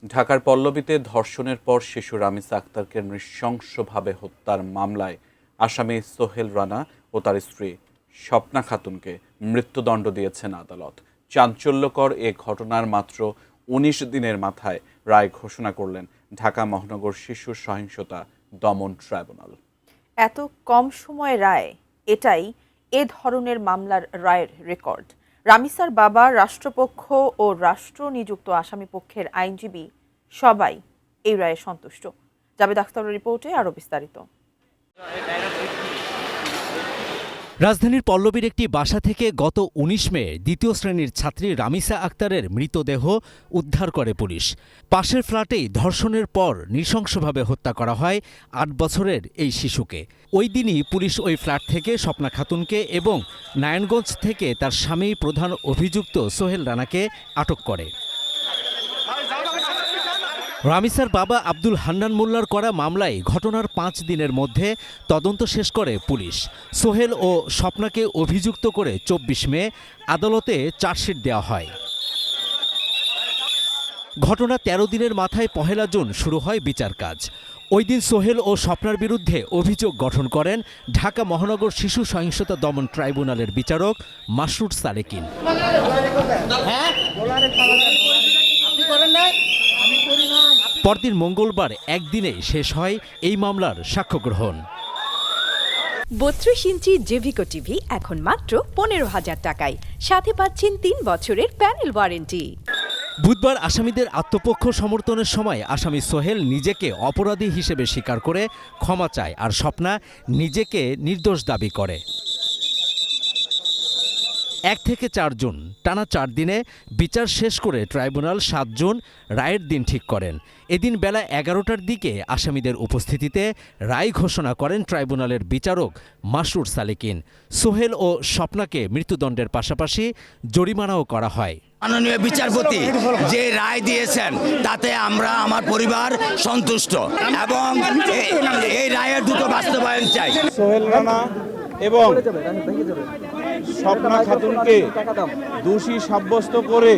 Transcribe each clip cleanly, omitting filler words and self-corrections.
ঢাকার পল্লবীতে ধর্ষণের পর শিশু রামিসা আক্তারকে নৃশংসভাবে হত্যার মামলায় আসামি সোহেল রানা ও তার স্ত্রী স্বপ্না খাতুনকে মৃত্যুদণ্ড দিয়েছেন আদালত। চাঞ্চল্যকর এ ঘটনার মাত্র ১৯ দিনের মাথায় রায় ঘোষণা করলেন ঢাকা মহানগর শিশু সহিংসতা দমন ট্রাইব্যুনাল। এত কম সময় রায়, এটাই এ ধরনের মামলার রায়ের রেকর্ড। রামিসার বাবা, রাষ্ট্রপক্ষ ও রাষ্ট্র নিযুক্ত আসামি পক্ষের আইনজীবী সবাই এই রায়ে সন্তুষ্ট। জাবেদ আখতারের রিপোর্টে আরও বিস্তারিত। রাজধানীর পল্লবীর একটি বাসা থেকে গত ১৯ মে দ্বিতীয় শ্রেণীর ছাত্রী রামিসা আক্তারের মৃতদেহ উদ্ধার করে পুলিশ। পাশের ফ্ল্যাটেই ধর্ষণের পর নৃশংসভাবে হত্যা করা হয় ৮ বছরের এই শিশুকে। ওই দিনই পুলিশ ওই ফ্ল্যাট থেকে স্বপ্না খাতুনকে এবং নারায়ণগঞ্জ থেকে তার স্বামী প্রধান অভিযুক্ত সোহেল রানাকে আটক করে। রামিসার বাবা আব্দুল হান্নান মোল্লার করা মামলায় ঘটনার ৫ দিনের মধ্যে তদন্ত শেষ করে পুলিশ। সোহেল ও স্বপ্নাকে অভিযুক্ত করে ২৪ মে আদালতে চার্জশিট দেওয়া হয়। ঘটনা ১৩ দিনের মাথায় ১ জুন শুরু হয় বিচার কাজ। ওই দিন সোহেল ও স্বপ্নার বিরুদ্ধে অভিযোগ গঠন করেন ঢাকা মহানগর শিশু সহিংসতা দমন ট্রাইব্যুনালের বিচারক মাসরুর সালেকিন। পরদিন মঙ্গলবার একদিনে শেষ হয় এই মামলার সাক্ষ্য গ্রহণ। ৩২ ইঞ্চি জেভিকো টিভি এখন মাত্র ১৫,০০০ টাকায়, সাথে পাচ্ছেন ৩ বছরের প্যানেল ওয়ারেন্টি। বুধবার আসামিদের আত্মপক্ষ সমর্থনের সময় আসামি সোহেল নিজেকে অপরাধী হিসেবে স্বীকার করে ক্ষমা চায়, আর স্বপ্না নিজেকে নির্দোষ দাবি করে। ১ থেকে ৪ জুন টানা ৪ দিনে বিচার শেষ করে ট্রাইব্যুনাল ৭ জুন রায়ের দিন ঠিক করেন। এদিন বেলা ১১টার দিকে আসামিদের উপস্থিতিতে রায় ঘোষণা করেন ট্রাইব্যুনালের বিচারক মাসরুর সালেকিন। সোহেল ও স্বপ্নাকে মৃত্যুদণ্ডের পাশাপাশি জরিমানাও করা হয়। মাননীয় বিচারপতি যে রায় দিয়েছেন তাতে আমরা, আমার পরিবার সন্তুষ্ট এবং এই রায়ের দ্রুত বাস্তবায়ন চাই। সোহেল রানা এবং স্বপ্না খাতুনকে দোষী সাব্যস্ত করে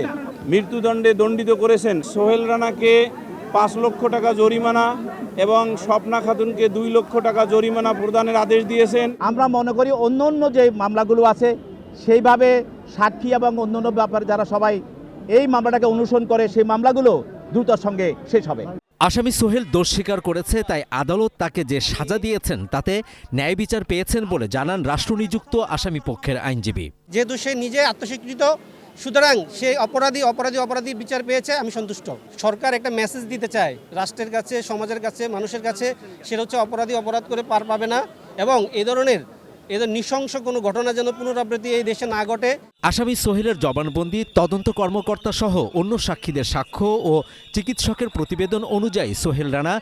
মৃত্যুদণ্ডে দণ্ডিত করেছেন। সোহেল রানাকে ৫ লক্ষ টাকা জরিমানা এবং স্বপ্না খাতুনকে ২ লক্ষ টাকা জরিমানা প্রদানের আদেশ দিয়েছেন। আমরা মনে করি অন্য যে মামলাগুলো আছে সেইভাবে সাক্ষী এবং অন্যান্য ব্যাপারে যারা সবাই এই মামলাটাকে অনুসরণ করে সেই মামলাগুলো দ্রুততার সঙ্গে শেষ হবে। আসামি সোহেল দোষ স্বীকার করেছে, তাই আদালত তাকে যে সাজা দিয়েছেন তাতে ন্যায় বিচার পেয়েছেন বলে জানান রাষ্ট্রনিযুক্ত আসামি পক্ষের আইনজীবী। যেহেতু সে নিজে আত্মস্বীকৃত, সুতরাং সে অপরাধী বিচার পেয়েছে, আমি সন্তুষ্ট। সরকার একটা মেসেজ দিতে চায় রাষ্ট্রের কাছে, সমাজের কাছে, মানুষের কাছে, সেটা হচ্ছে অপরাধী অপরাধ করে পার পাবে না এবং এদের নৃশংস কোনো ঘটনা যেন পুনরাবৃত্তি এই দেশে না ঘটে। আসামি সোহেলের জবানবন্দি, তদন্ত কর্মকর্তা সহ অন্য সাক্ষীদের সাক্ষ্য ও চিকিৎসকের প্রতিবেদন অনুযায়ী সোহেল রানা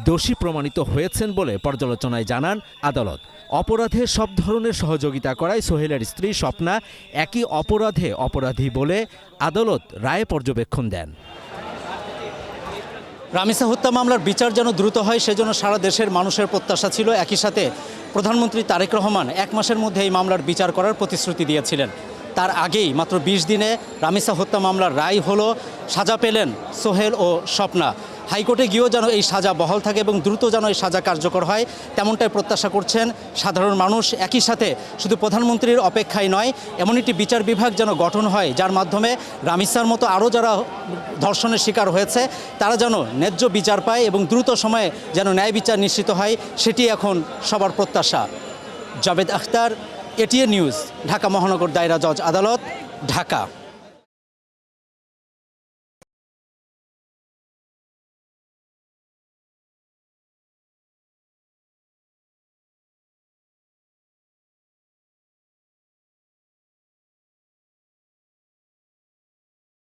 দোষী প্রমাণিত হয়েছেন বলে পর্যালোচনায় জানান আদালত। অপরাধে সব ধরনের সহযোগিতা করায় সোহেলের স্ত্রী স্বপ্না একই অপরাধে অপরাধী বলে আদালত রায়ে পর্যবেক্ষণ দেন। রামিসা হত্যা মামলার বিচার যেন দ্রুত হয় সেজন্য সারা দেশের মানুষের প্রত্যাশা ছিল। একই সাথে প্রধানমন্ত্রী তারেক রহমান ১ মাসের মধ্যে এই মামলার বিচার করার প্রতিশ্রুতি দিয়েছিলেন। তার আগেই মাত্র ২০ দিনে রামিসা হত্যা মামলার রায় হলো, সাজা পেলেন সোহেল ও স্বপ্না। হাইকোর্টে গিয়েও যেন এই সাজা বহাল থাকে এবং দ্রুত যেন এই সাজা কার্যকর হয় তেমনটাই প্রত্যাশা করছেন সাধারণ মানুষ। একই সাথে শুধু প্রধানমন্ত্রীর অপেক্ষায় নয়, এমন একটি বিচার বিভাগ যেন গঠন হয় যার মাধ্যমে রামিসার মতো আরও যারা ধর্ষণের শিকার হয়েছে তারা যেন ন্যায্য বিচার পায় এবং দ্রুত সময়ে যেন ন্যায় বিচার নিশ্চিত হয়, সেটি এখন সবার প্রত্যাশা। জাবেদ আখতার, এটিএন নিউজ, ঢাকা মহানগর দায়রা জজ আদালত, ঢাকা।